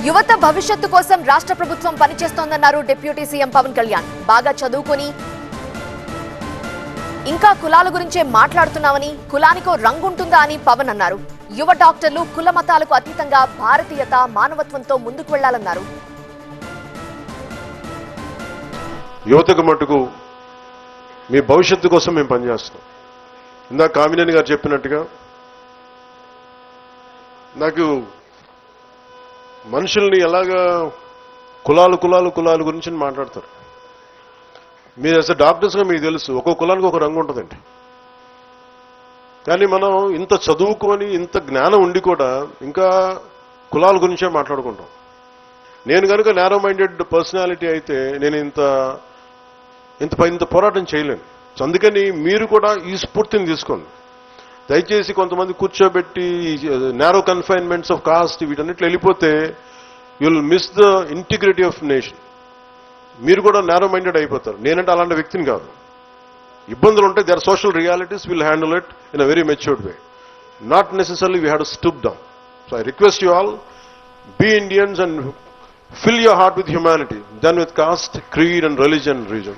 యువత భవిష్యత్తు కోసం రాష్ట్ర ప్రభుత్వం పనిచేస్తోందన్నారు డిప్యూటీ సీఎం పవన్ కళ్యాణ్. బాగా చదువుకొని ఇంకా కులాల గురించే మాట్లాడుతున్నామని, కులానికో రంగుంటుందా అని పవన్ అన్నారు. యువ డాక్టర్లు కుల మతాలకు అతీతంగా భారతీయత, మానవత్వంతో ముందుకు వెళ్లాలన్నారు. యువతకు మటుకు మీ భవిష్యత్తు కోసం మేము పనిచేస్తున్నాం. ఇందాక కామినేని గారు చెప్పినట్టుగా నాకు మనుషుల్ని ఎలాగా కులాలు గురించి మాట్లాడతారు. మీరు అసలు డాక్టర్స్గా మీకు తెలుసు, ఒక్కో కులానికి ఒక రంగు ఉంటుందండి. కానీ మనం ఇంత చదువుకొని ఇంత జ్ఞానం ఉండి కూడా ఇంకా కులాల గురించే మాట్లాడుకుంటాం. నేను కనుక నేరో మైండెడ్ పర్సనాలిటీ అయితే నేను ఇంత పోరాటం చేయలేను. అందుకని మీరు కూడా ఈ స్ఫూర్తిని తీసుకోండి. దయచేసి కొంతమంది కూర్చోబెట్టి నేరో కన్ఫైన్మెంట్స్ ఆఫ్ కాస్ట్ వీటన్నిట్లు వెళ్ళిపోతే you will miss the integrity of nation. మీరు కూడా నేరో మైండెడ్ అయిపోతారు. నేనంటే అలాంటి వ్యక్తిని కాదు. ఇబ్బందులు ఉంటే there social realities will handle it in a very matured way. Not necessary we have to stoop down. So I request you all, be Indians and fill your heart with humanity, then with caste, creed and religion, region.